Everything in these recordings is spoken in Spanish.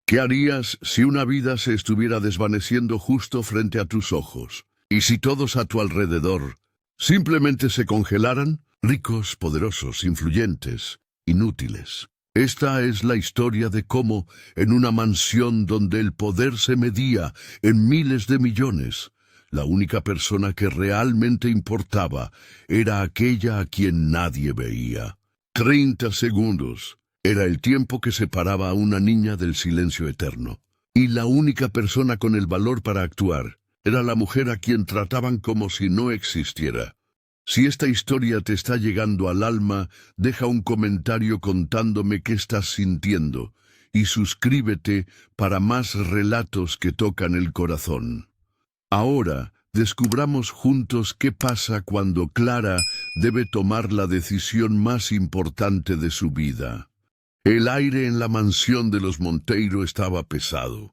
¿Qué harías si una vida se estuviera desvaneciendo justo frente a tus ojos? ¿Y si todos a tu alrededor simplemente se congelaran? Ricos, poderosos, influyentes, inútiles. Esta es la historia de cómo, en una mansión donde el poder se medía en miles de millones, la única persona que realmente importaba era aquella a quien nadie veía. 30 segundos. Era el tiempo que separaba a una niña del silencio eterno. Y la única persona con el valor para actuar era la mujer a quien trataban como si no existiera. Si esta historia te está llegando al alma, deja un comentario contándome qué estás sintiendo y suscríbete para más relatos que tocan el corazón. Ahora, descubramos juntos qué pasa cuando Clara debe tomar la decisión más importante de su vida. El aire en la mansión de los Monteiro estaba pesado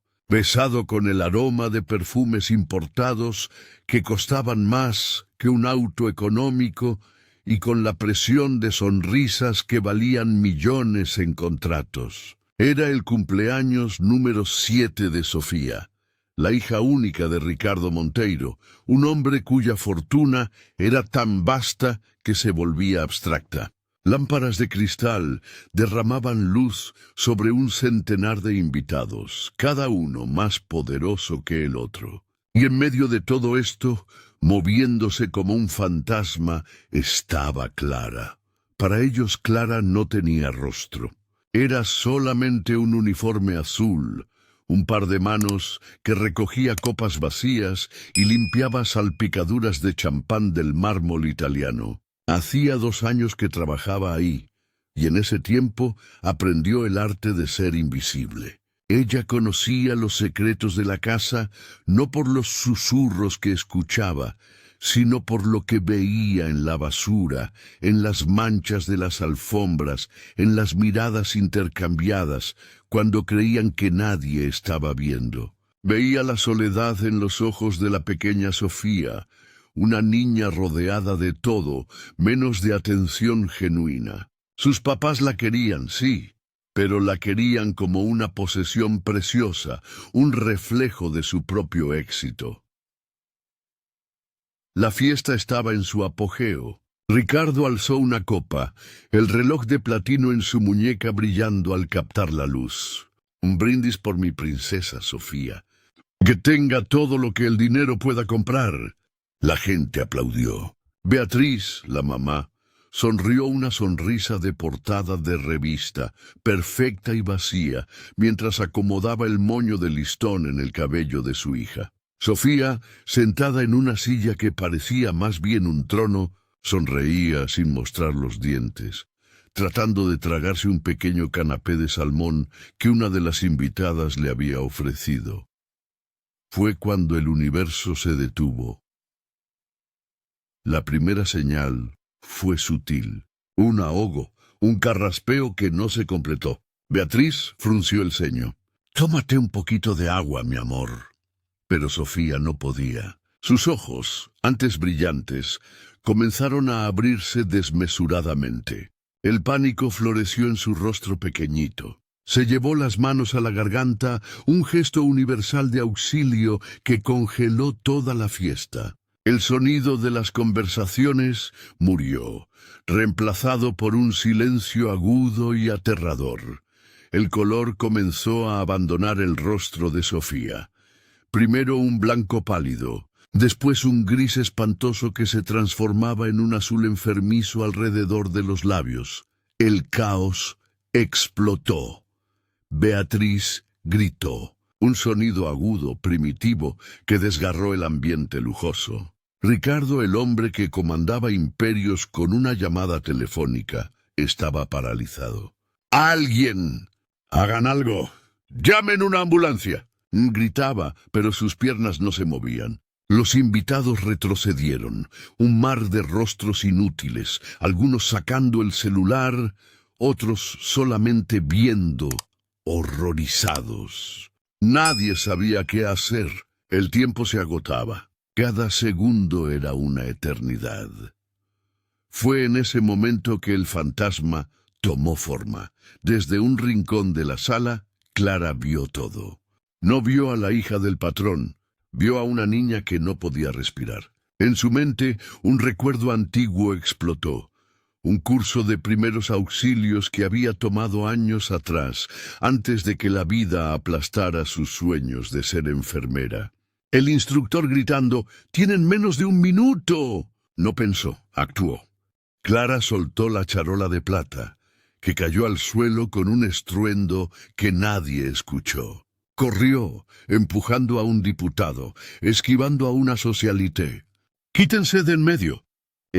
con el aroma de perfumes importados que costaban más que un auto económico y con la presión de sonrisas que valían millones en contratos. Era el cumpleaños número 7 de Sofía, la hija única de Ricardo Monteiro, un hombre cuya fortuna era tan vasta que se volvía abstracta. Lámparas de cristal derramaban luz sobre un centenar de invitados, cada uno más poderoso que el otro. Y en medio de todo esto, moviéndose como un fantasma, estaba Clara. Para ellos Clara no tenía rostro. Era solamente un uniforme azul, un par de manos que recogía copas vacías y limpiaba salpicaduras de champán del mármol italiano. Hacía 2 años que trabajaba ahí, y en ese tiempo aprendió el arte de ser invisible. Ella conocía los secretos de la casa no por los susurros que escuchaba, sino por lo que veía en la basura, en las manchas de las alfombras, en las miradas intercambiadas, cuando creían que nadie estaba viendo. Veía la soledad en los ojos de la pequeña Sofía, una niña rodeada de todo, menos de atención genuina. Sus papás la querían, sí, pero la querían como una posesión preciosa, un reflejo de su propio éxito. La fiesta estaba en su apogeo. Ricardo alzó una copa, el reloj de platino en su muñeca brillando al captar la luz. Un brindis por mi princesa Sofía. Que tenga todo lo que el dinero pueda comprar. La gente aplaudió. Beatriz, la mamá, sonrió una sonrisa de portada de revista, perfecta y vacía, mientras acomodaba el moño de listón en el cabello de su hija. Sofía, sentada en una silla que parecía más bien un trono, sonreía sin mostrar los dientes, tratando de tragarse un pequeño canapé de salmón que una de las invitadas le había ofrecido. Fue cuando el universo se detuvo. La primera señal fue sutil, un ahogo, un carraspeo que no se completó. Beatriz frunció el ceño. «Tómate un poquito de agua, mi amor». Pero Sofía no podía. Sus ojos, antes brillantes, comenzaron a abrirse desmesuradamente. El pánico floreció en su rostro pequeñito. Se llevó las manos a la garganta, un gesto universal de auxilio que congeló toda la fiesta. El sonido de las conversaciones murió, reemplazado por un silencio agudo y aterrador. El color comenzó a abandonar el rostro de Sofía. Primero un blanco pálido, después un gris espantoso que se transformaba en un azul enfermizo alrededor de los labios. El caos explotó. Beatriz gritó, un sonido agudo, primitivo, que desgarró el ambiente lujoso. Ricardo, el hombre que comandaba imperios con una llamada telefónica, estaba paralizado. ¡Alguien! ¡Hagan algo! ¡Llamen una ambulancia!, gritaba, pero sus piernas no se movían. Los invitados retrocedieron, un mar de rostros inútiles, algunos sacando el celular, otros solamente viendo, horrorizados. Nadie sabía qué hacer. El tiempo se agotaba. Cada segundo era una eternidad. Fue en ese momento que el fantasma tomó forma. Desde un rincón de la sala, Clara vio todo. No vio a la hija del patrón, vio a una niña que no podía respirar. En su mente, un recuerdo antiguo explotó. Un curso de primeros auxilios que había tomado años atrás, antes de que la vida aplastara sus sueños de ser enfermera. El instructor gritando, «¡Tienen menos de un minuto!». No pensó, actuó. Clara soltó la charola de plata, que cayó al suelo con un estruendo que nadie escuchó. Corrió, empujando a un diputado, esquivando a una socialité. «¡Quítense de en medio!».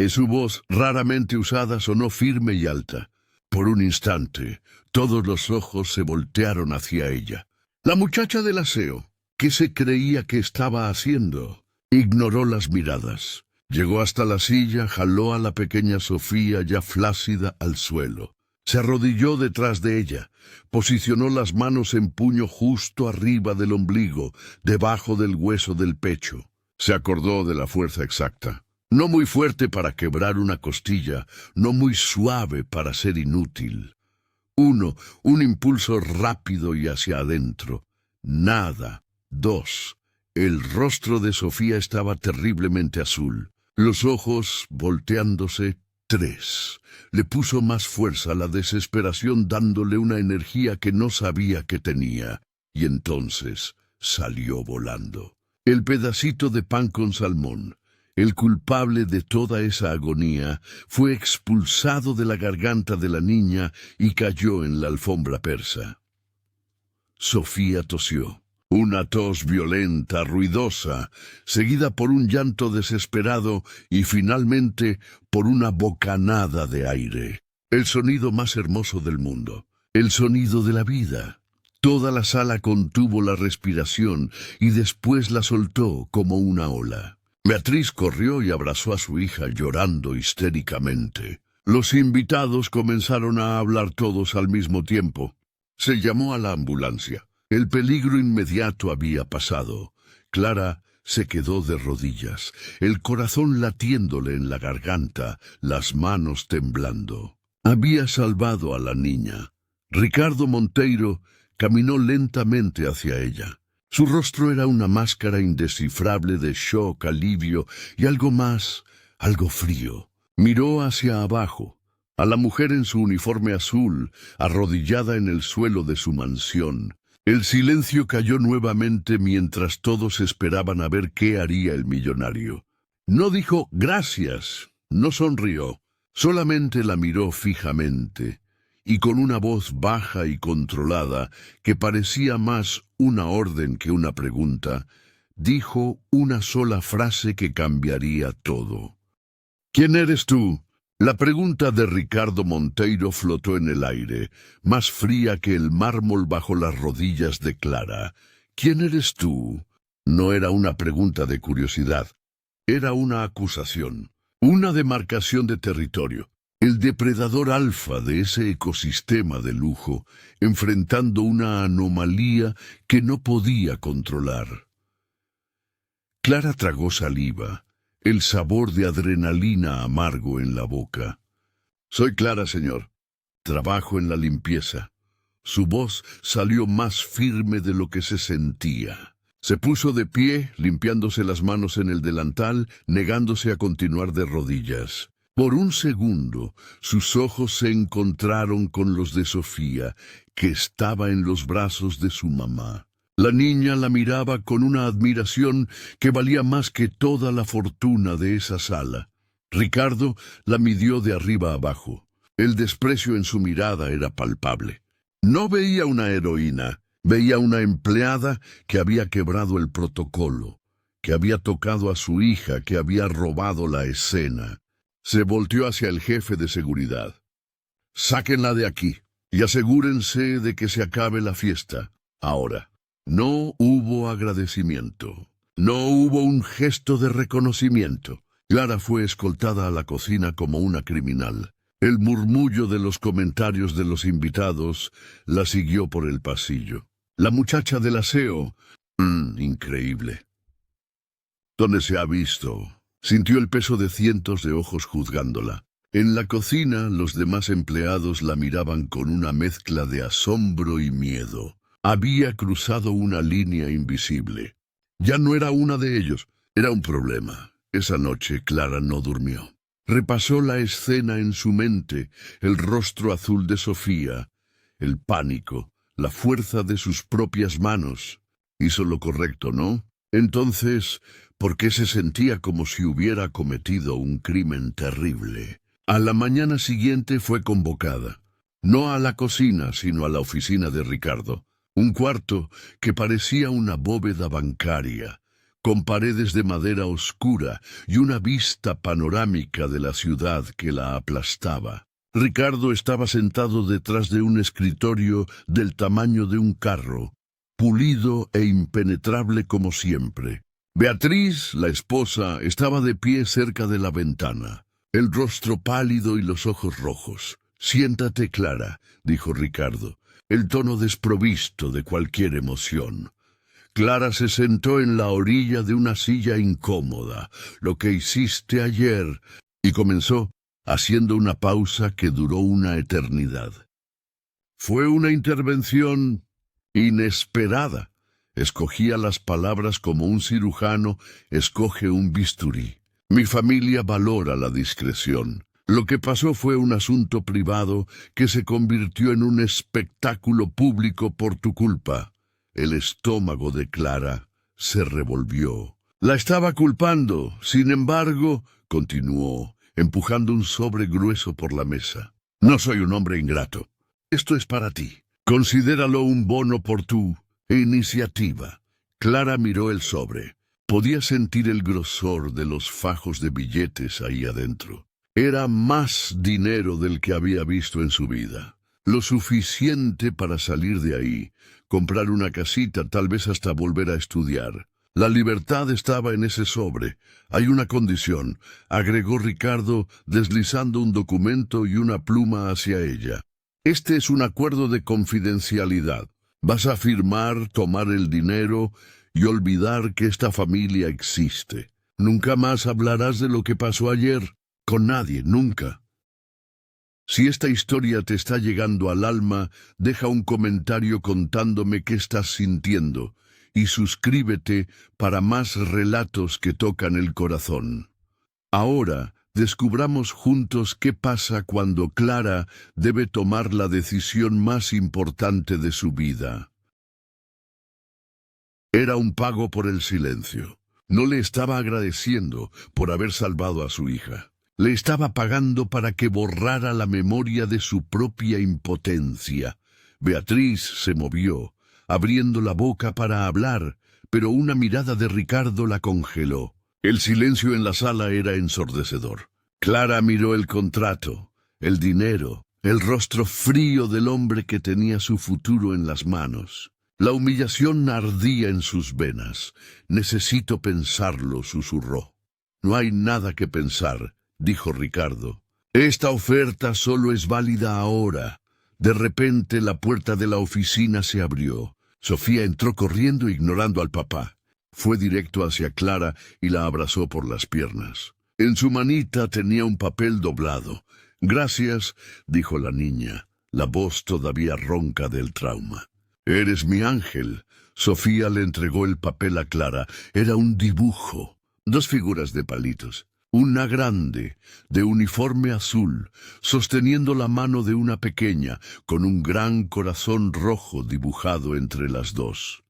Su voz, raramente usada, sonó firme y alta. Por un instante, todos los ojos se voltearon hacia ella. La muchacha del aseo, ¿qué se creía que estaba haciendo? Ignoró las miradas. Llegó hasta la silla, jaló a la pequeña Sofía ya flácida al suelo. Se arrodilló detrás de ella, posicionó las manos en puño justo arriba del ombligo, debajo del hueso del pecho. Se acordó de la fuerza exacta. No muy fuerte para quebrar una costilla, no muy suave para ser inútil. Un impulso rápido y hacia adentro. Nada. 2. El rostro de Sofía estaba terriblemente azul. Los ojos volteándose. 3. Le puso más fuerza a la desesperación, dándole una energía que no sabía que tenía. Y entonces salió volando. El pedacito de pan con salmón, el culpable de toda esa agonía, fue expulsado de la garganta de la niña y cayó en la alfombra persa. Sofía tosió. Una tos violenta, ruidosa, seguida por un llanto desesperado y finalmente por una bocanada de aire. El sonido más hermoso del mundo. El sonido de la vida. Toda la sala contuvo la respiración y después la soltó como una ola. Beatriz corrió y abrazó a su hija llorando histéricamente. Los invitados comenzaron a hablar todos al mismo tiempo. Se llamó a la ambulancia. El peligro inmediato había pasado. Clara se quedó de rodillas, el corazón latiéndole en la garganta, las manos temblando. Había salvado a la niña. Ricardo Monteiro caminó lentamente hacia ella. Su rostro era una máscara indescifrable de shock, alivio y algo más, algo frío. Miró hacia abajo, a la mujer en su uniforme azul, arrodillada en el suelo de su mansión. El silencio cayó nuevamente mientras todos esperaban a ver qué haría el millonario. No dijo «gracias», no sonrió, solamente la miró fijamente, y con una voz baja y controlada, que parecía más una orden que una pregunta, dijo una sola frase que cambiaría todo. «¿Quién eres tú?». La pregunta de Ricardo Monteiro flotó en el aire, más fría que el mármol bajo las rodillas de Clara. «¿Quién eres tú?». No era una pregunta de curiosidad, era una acusación, una demarcación de territorio. El depredador alfa de ese ecosistema de lujo, enfrentando una anomalía que no podía controlar. Clara tragó saliva, el sabor de adrenalina amargo en la boca. «Soy Clara, señor. Trabajo en la limpieza». Su voz salió más firme de lo que se sentía. Se puso de pie, limpiándose las manos en el delantal, negándose a continuar de rodillas. Por un segundo, sus ojos se encontraron con los de Sofía, que estaba en los brazos de su mamá. La niña la miraba con una admiración que valía más que toda la fortuna de esa sala. Ricardo la midió de arriba abajo. El desprecio en su mirada era palpable. No veía una heroína, veía una empleada que había quebrado el protocolo, que había tocado a su hija, que había robado la escena. Se volteó hacia el jefe de seguridad. «Sáquenla de aquí y asegúrense de que se acabe la fiesta. Ahora». No hubo agradecimiento. No hubo un gesto de reconocimiento. Clara fue escoltada a la cocina como una criminal. El murmullo de los comentarios de los invitados la siguió por el pasillo. La muchacha del aseo, increíble. ¿Dónde se ha visto? Sintió el peso de cientos de ojos juzgándola. En la cocina, los demás empleados la miraban con una mezcla de asombro y miedo. Había cruzado una línea invisible. Ya no era una de ellos. Era un problema. Esa noche Clara no durmió. Repasó la escena en su mente, el rostro azul de Sofía, el pánico, la fuerza de sus propias manos. Hizo lo correcto, ¿no? Entonces, ¿por qué se sentía como si hubiera cometido un crimen terrible? A la mañana siguiente fue convocada. No a la cocina, sino a la oficina de Ricardo. Un cuarto que parecía una bóveda bancaria, con paredes de madera oscura y una vista panorámica de la ciudad que la aplastaba. Ricardo estaba sentado detrás de un escritorio del tamaño de un carro, pulido e impenetrable como siempre. Beatriz, la esposa, estaba de pie cerca de la ventana, el rostro pálido y los ojos rojos. «Siéntate, Clara», dijo Ricardo, el tono desprovisto de cualquier emoción. Clara se sentó en la orilla de una silla incómoda. «Lo que hiciste ayer», y comenzó, haciendo una pausa que duró una eternidad. Fue una intervención inesperada. Escogía las palabras como un cirujano escoge un bisturí. Mi familia valora la discreción. Lo que pasó fue un asunto privado que se convirtió en un espectáculo público por tu culpa. El estómago de Clara se revolvió. La estaba culpando. Sin embargo, continuó, empujando un sobre grueso por la mesa. No soy un hombre ingrato. Esto es para ti. Considéralo un bono por tu iniciativa. Clara miró el sobre. Podía sentir el grosor de los fajos de billetes ahí adentro. Era más dinero del que había visto en su vida. Lo suficiente para salir de ahí, comprar una casita, tal vez hasta volver a estudiar. La libertad estaba en ese sobre. Hay una condición, agregó Ricardo, deslizando un documento y una pluma hacia ella. Este es un acuerdo de confidencialidad. Vas a firmar, tomar el dinero y olvidar que esta familia existe. Nunca más hablarás de lo que pasó ayer. Con nadie, nunca. Si esta historia te está llegando al alma, deja un comentario contándome qué estás sintiendo y suscríbete para más relatos que tocan el corazón. Ahora, descubramos juntos qué pasa cuando Clara debe tomar la decisión más importante de su vida. Era un pago por el silencio. No le estaba agradeciendo por haber salvado a su hija. Le estaba pagando para que borrara la memoria de su propia impotencia. Beatriz se movió, abriendo la boca para hablar, pero una mirada de Ricardo la congeló. El silencio en la sala era ensordecedor. Clara miró el contrato, el dinero, el rostro frío del hombre que tenía su futuro en las manos. La humillación ardía en sus venas. «Necesito pensarlo», susurró. «No hay nada que pensar», dijo Ricardo. «Esta oferta solo es válida ahora». De repente la puerta de la oficina se abrió. Sofía entró corriendo ignorando al papá. Fue directo hacia Clara y la abrazó por las piernas. En su manita tenía un papel doblado. «Gracias», dijo la niña, la voz todavía ronca del trauma. «Eres mi ángel». Sofía le entregó el papel a Clara. Era un dibujo. 2 figuras de palitos. Una grande, de uniforme azul, sosteniendo la mano de una pequeña, con un gran corazón rojo dibujado entre las dos.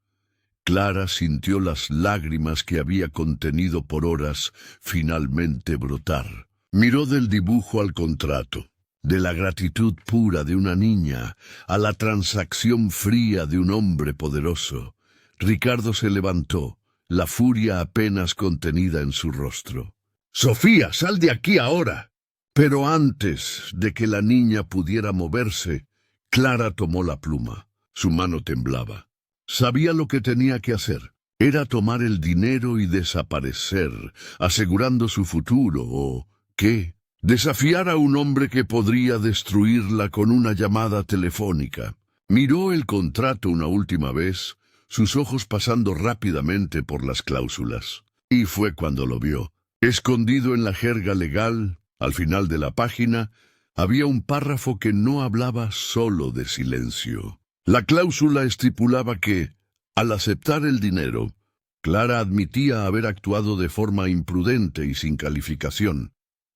Clara sintió las lágrimas que había contenido por horas finalmente brotar. Miró del dibujo al contrato, de la gratitud pura de una niña a la transacción fría de un hombre poderoso. Ricardo se levantó, la furia apenas contenida en su rostro. «Sofía, sal de aquí ahora». Pero antes de que la niña pudiera moverse, Clara tomó la pluma. Su mano temblaba. Sabía lo que tenía que hacer. Era tomar el dinero y desaparecer, asegurando su futuro, o ¿qué? Desafiar a un hombre que podría destruirla con una llamada telefónica. Miró el contrato una última vez, sus ojos pasando rápidamente por las cláusulas. Y fue cuando lo vio. Escondido en la jerga legal, al final de la página, había un párrafo que no hablaba solo de silencio. La cláusula estipulaba que, al aceptar el dinero, Clara admitía haber actuado de forma imprudente y sin calificación,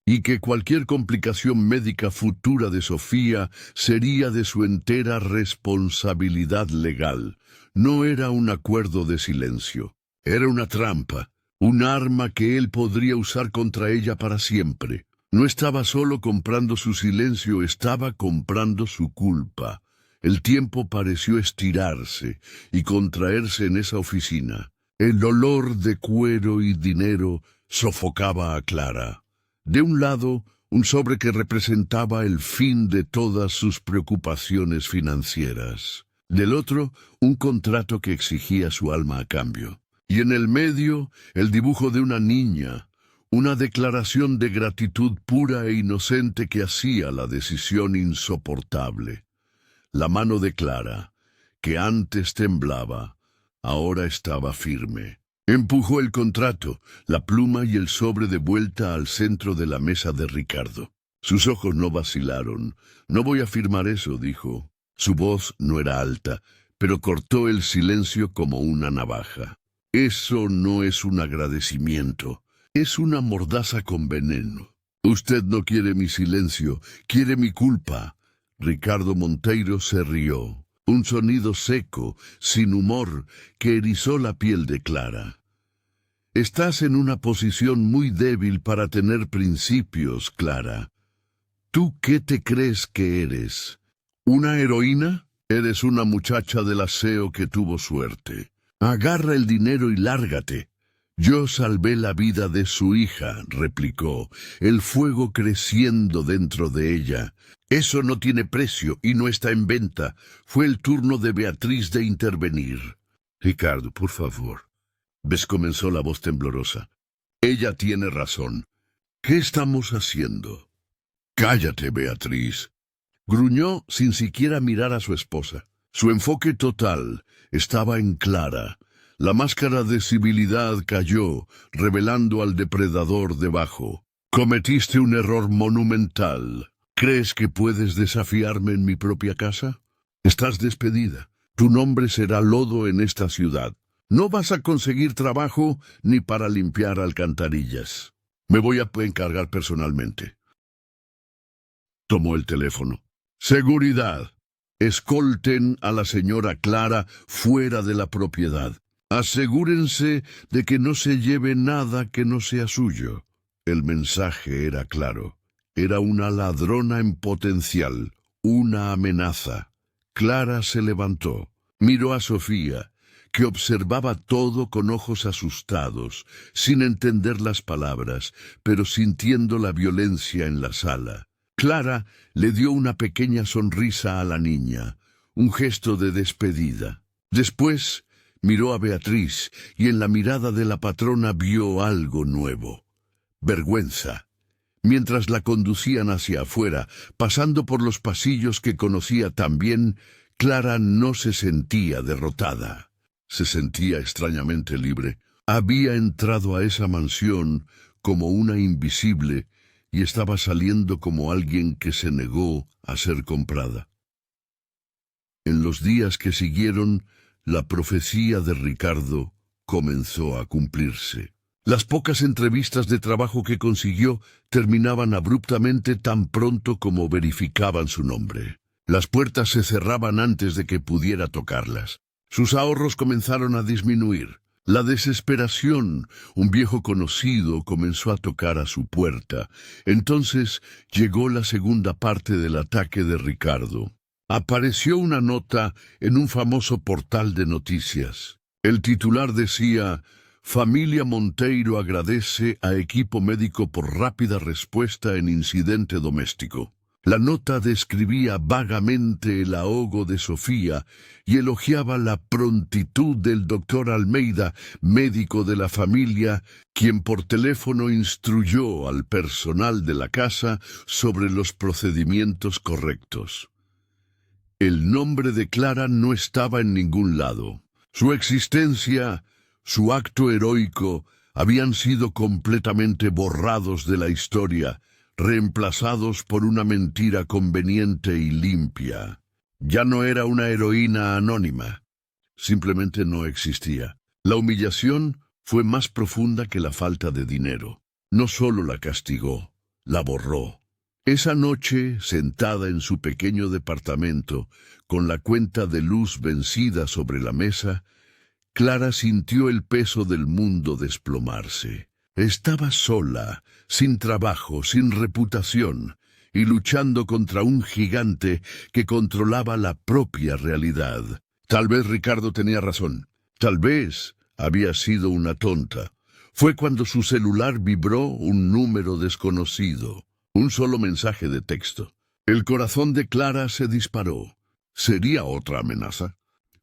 y que cualquier complicación médica futura de Sofía sería de su entera responsabilidad legal. No era un acuerdo de silencio, era una trampa, un arma que él podría usar contra ella para siempre. No estaba solo comprando su silencio, estaba comprando su culpa. El tiempo pareció estirarse y contraerse en esa oficina. El olor de cuero y dinero sofocaba a Clara. De un lado, un sobre que representaba el fin de todas sus preocupaciones financieras. Del otro, un contrato que exigía su alma a cambio. Y en el medio, el dibujo de una niña, una declaración de gratitud pura e inocente que hacía la decisión insoportable. La mano de Clara, que antes temblaba, ahora estaba firme. Empujó el contrato, la pluma y el sobre de vuelta al centro de la mesa de Ricardo. Sus ojos no vacilaron. «No voy a firmar eso», dijo. Su voz no era alta, pero cortó el silencio como una navaja. «Eso no es un agradecimiento, es una mordaza con veneno. Usted no quiere mi silencio, quiere mi culpa». Ricardo Monteiro se rió. Un sonido seco, sin humor, que erizó la piel de Clara. «Estás en una posición muy débil para tener principios, Clara. ¿Tú qué te crees que eres? ¿Una heroína? Eres una muchacha del aseo que tuvo suerte. Agarra el dinero y lárgate». «Yo salvé la vida de su hija», replicó, el fuego creciendo dentro de ella. «Eso no tiene precio y no está en venta». Fue el turno de Beatriz de intervenir. «Ricardo, por favor». «¿Ves?», comenzó la voz temblorosa. «Ella tiene razón. ¿Qué estamos haciendo?» «Cállate, Beatriz», gruñó sin siquiera mirar a su esposa. Su enfoque total estaba en Clara. La máscara de civilidad cayó, revelando al depredador debajo. «Cometiste un error monumental. ¿Crees que puedes desafiarme en mi propia casa? Estás despedida. Tu nombre será lodo en esta ciudad. No vas a conseguir trabajo ni para limpiar alcantarillas. Me voy a encargar personalmente». Tomó el teléfono. «Seguridad. Escolten a la señora Clara fuera de la propiedad. Asegúrense de que no se lleve nada que no sea suyo». El mensaje era claro. Era una ladrona en potencial, una amenaza. Clara se levantó, miró a Sofía, que observaba todo con ojos asustados, sin entender las palabras, pero sintiendo la violencia en la sala. Clara le dio una pequeña sonrisa a la niña, un gesto de despedida. Después miró a Beatriz y en la mirada de la patrona vio algo nuevo. Vergüenza. Mientras la conducían hacia afuera, pasando por los pasillos que conocía tan bien, Clara no se sentía derrotada. Se sentía extrañamente libre. Había entrado a esa mansión como una invisible y estaba saliendo como alguien que se negó a ser comprada. En los días que siguieron, la profecía de Ricardo comenzó a cumplirse. Las pocas entrevistas de trabajo que consiguió terminaban abruptamente tan pronto como verificaban su nombre. Las puertas se cerraban antes de que pudiera tocarlas. Sus ahorros comenzaron a disminuir. La desesperación, un viejo conocido, comenzó a tocar a su puerta. Entonces llegó la segunda parte del ataque de Ricardo. Apareció una nota en un famoso portal de noticias. El titular decía: «Familia Monteiro agradece a equipo médico por rápida respuesta en incidente doméstico». La nota describía vagamente el ahogo de Sofía y elogiaba la prontitud del doctor Almeida, médico de la familia, quien por teléfono instruyó al personal de la casa sobre los procedimientos correctos. El nombre de Clara no estaba en ningún lado. Su existencia, su acto heroico, habían sido completamente borrados de la historia, reemplazados por una mentira conveniente y limpia. Ya no era una heroína anónima. Simplemente no existía. La humillación fue más profunda que la falta de dinero. No solo la castigó, la borró. Esa noche, sentada en su pequeño departamento, con la cuenta de luz vencida sobre la mesa, Clara sintió el peso del mundo desplomarse. Estaba sola, sin trabajo, sin reputación, y luchando contra un gigante que controlaba la propia realidad. Tal vez Ricardo tenía razón. Tal vez había sido una tonta. Fue cuando su celular vibró un número desconocido. Un solo mensaje de texto. El corazón de Clara se disparó. ¿Sería otra amenaza?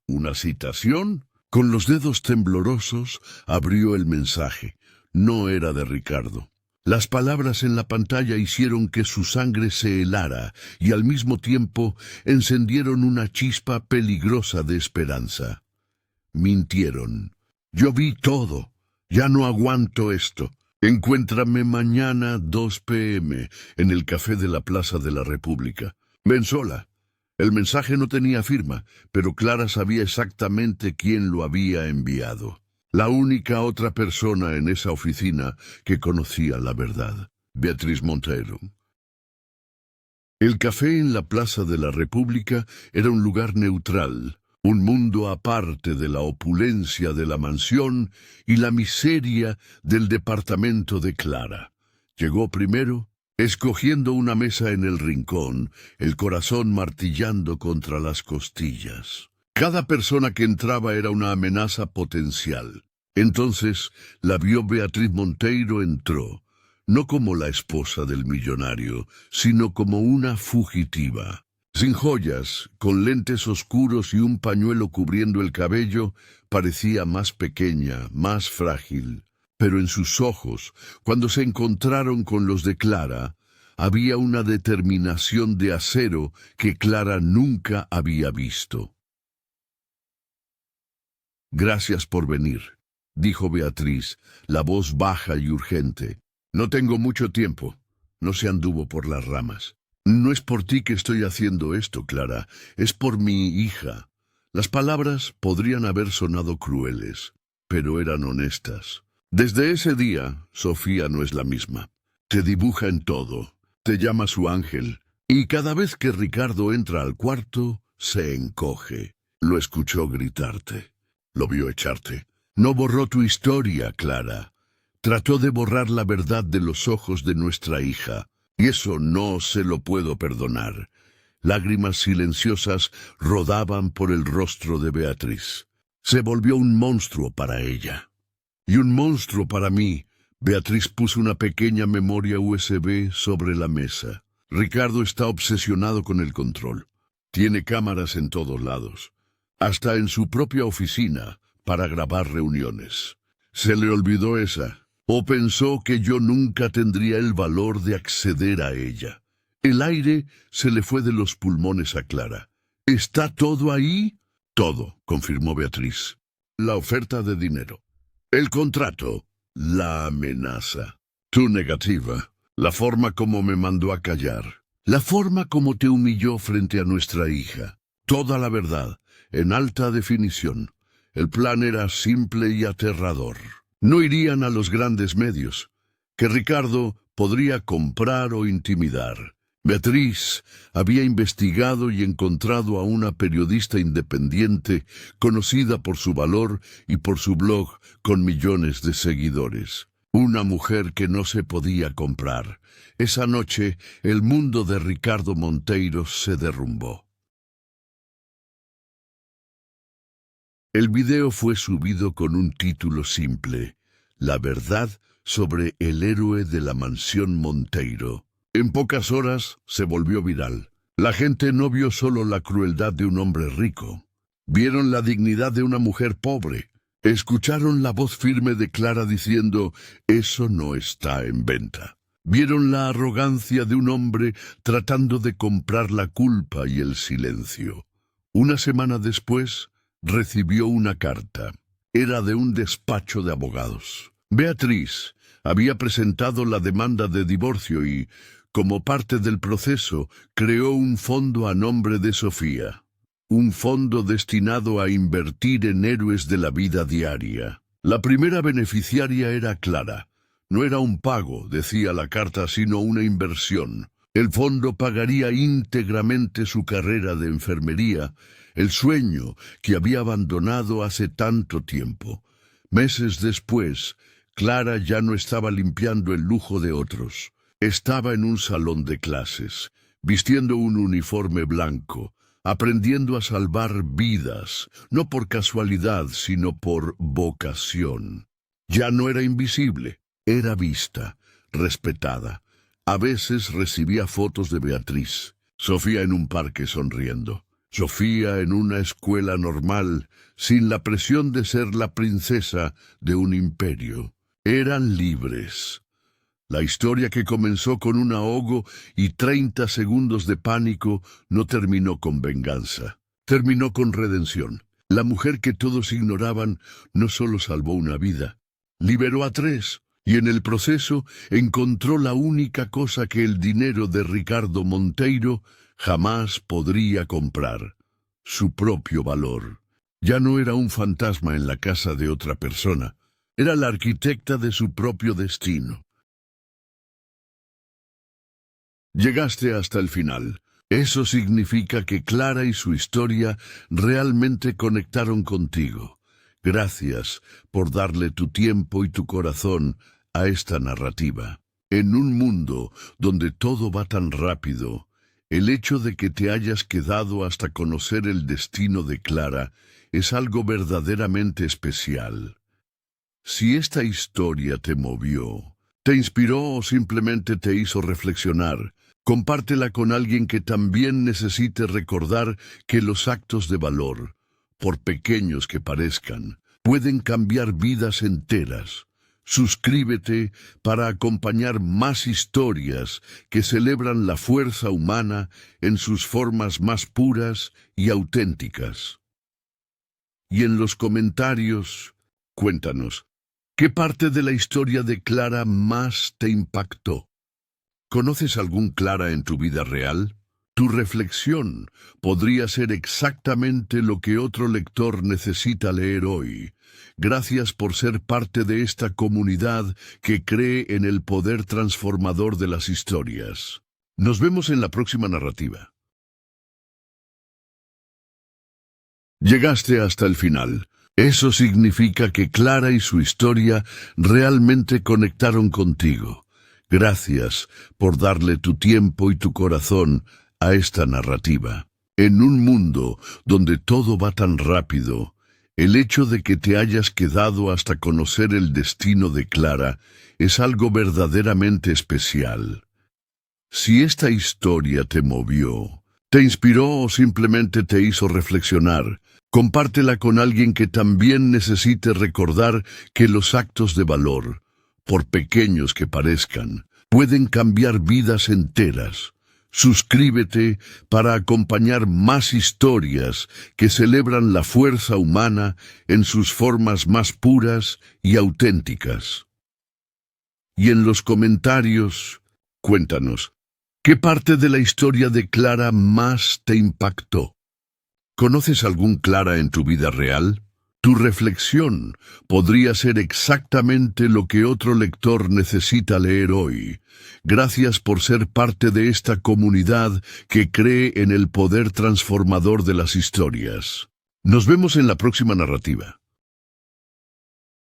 ¿Una citación? Con los dedos temblorosos abrió el mensaje. No era de Ricardo. Las palabras en la pantalla hicieron que su sangre se helara y al mismo tiempo encendieron una chispa peligrosa de esperanza. Mintieron. Yo vi todo. Ya no aguanto esto. Encuéntrame mañana 2 p.m. en el café de la Plaza de la República. Ven sola. El mensaje no tenía firma, pero Clara sabía exactamente quién lo había enviado. La única otra persona en esa oficina que conocía la verdad, Beatriz Monteiro. El café en la Plaza de la República era un lugar neutral, un mundo aparte de la opulencia de la mansión y la miseria del departamento de Clara. Llegó primero, escogiendo una mesa en el rincón, el corazón martillando contra las costillas. Cada persona que entraba era una amenaza potencial. Entonces la vio Beatriz Monteiro entró, no como la esposa del millonario, sino como una fugitiva. Sin joyas, con lentes oscuros y un pañuelo cubriendo el cabello, parecía más pequeña, más frágil. Pero en sus ojos, cuando se encontraron con los de Clara, había una determinación de acero que Clara nunca había visto. «Gracias por venir», dijo Beatriz, la voz baja y urgente. «No tengo mucho tiempo». No se anduvo por las ramas. «No es por ti que estoy haciendo esto, Clara, es por mi hija». Las palabras podrían haber sonado crueles, pero eran honestas. Desde ese día, Sofía no es la misma. Te dibuja en todo, te llama su ángel, y cada vez que Ricardo entra al cuarto, se encoge. Lo escuchó gritarte, lo vio echarte. No borró tu historia, Clara. Trató de borrar la verdad de los ojos de nuestra hija, y eso no se lo puedo perdonar. Lágrimas silenciosas rodaban por el rostro de Beatriz. Se volvió un monstruo para ella. Y un monstruo para mí. Beatriz puso una pequeña memoria USB sobre la mesa. Ricardo está obsesionado con el control. Tiene cámaras en todos lados, hasta en su propia oficina, para grabar reuniones. Se le olvidó esa, o pensó que yo nunca tendría el valor de acceder a ella. El aire se le fue de los pulmones a Clara. ¿Está todo ahí? Todo, confirmó Beatriz. La oferta de dinero. El contrato, la amenaza, tu negativa, la forma como me mandó a callar, la forma como te humilló frente a nuestra hija. Toda la verdad, en alta definición. El plan era simple y aterrador. No irían a los grandes medios, que Ricardo podría comprar o intimidar. Beatriz había investigado y encontrado a una periodista independiente, conocida por su valor y por su blog con millones de seguidores. Una mujer que no se podía comprar. Esa noche, el mundo de Ricardo Monteiro se derrumbó. El video fue subido con un título simple: La verdad sobre el héroe de la mansión Monteiro. En pocas horas se volvió viral. La gente no vio solo la crueldad de un hombre rico. Vieron la dignidad de una mujer pobre. Escucharon la voz firme de Clara diciendo: «Eso no está en venta». Vieron la arrogancia de un hombre tratando de comprar la culpa y el silencio. Una semana después, recibió una carta. Era de un despacho de abogados. Beatriz había presentado la demanda de divorcio y, como parte del proceso, creó un fondo a nombre de Sofía. un fondo destinado a invertir en héroes de la vida diaria. La primera beneficiaria era Clara. No era un pago, decía la carta, sino una inversión. El fondo pagaría íntegramente su carrera de enfermería, el sueño que había abandonado hace tanto tiempo. Meses después, Clara ya no estaba limpiando el lujo de otros. Estaba en un salón de clases, vistiendo un uniforme blanco, aprendiendo a salvar vidas, no por casualidad, sino por vocación. Ya no era invisible, era vista, respetada. A veces recibía fotos de Beatriz, Sofía en un parque sonriendo, Sofía en una escuela normal, sin la presión de ser la princesa de un imperio. Eran libres. La historia, que comenzó con un ahogo y 30 segundos de pánico, no terminó con venganza. Terminó con redención. La mujer que todos ignoraban no solo salvó una vida, liberó a 3, y en el proceso encontró la única cosa que el dinero de Ricardo Monteiro jamás podría comprar: su propio valor. Ya no era un fantasma en la casa de otra persona. Era la arquitecta de su propio destino. Llegaste hasta el final. Eso significa que Clara y su historia realmente conectaron contigo. Gracias por darle tu tiempo y tu corazón a esta narrativa. En un mundo donde todo va tan rápido, el hecho de que te hayas quedado hasta conocer el destino de Clara es algo verdaderamente especial. Si esta historia te movió, te inspiró o simplemente te hizo reflexionar, compártela con alguien que también necesite recordar que los actos de valor, por pequeños que parezcan, pueden cambiar vidas enteras. Suscríbete para acompañar más historias que celebran la fuerza humana en sus formas más puras y auténticas. Y en los comentarios, cuéntanos, ¿qué parte de la historia de Clara más te impactó? ¿Conoces algún Clara en tu vida real? Tu reflexión podría ser exactamente lo que otro lector necesita leer hoy. Gracias por ser parte de esta comunidad que cree en el poder transformador de las historias. Nos vemos en la próxima narrativa. Llegaste hasta el final. Eso significa que Clara y su historia realmente conectaron contigo. Gracias por darle tu tiempo y tu corazón a esta narrativa. En un mundo donde todo va tan rápido, el hecho de que te hayas quedado hasta conocer el destino de Clara es algo verdaderamente especial. Si esta historia te movió, te inspiró o simplemente te hizo reflexionar, compártela con alguien que también necesite recordar que los actos de valor, por pequeños que parezcan, pueden cambiar vidas enteras. Suscríbete para acompañar más historias que celebran la fuerza humana en sus formas más puras y auténticas. Y en los comentarios, cuéntanos, ¿qué parte de la historia de Clara más te impactó? ¿Conoces algún Clara en tu vida real? Tu reflexión podría ser exactamente lo que otro lector necesita leer hoy. Gracias por ser parte de esta comunidad que cree en el poder transformador de las historias. Nos vemos en la próxima narrativa.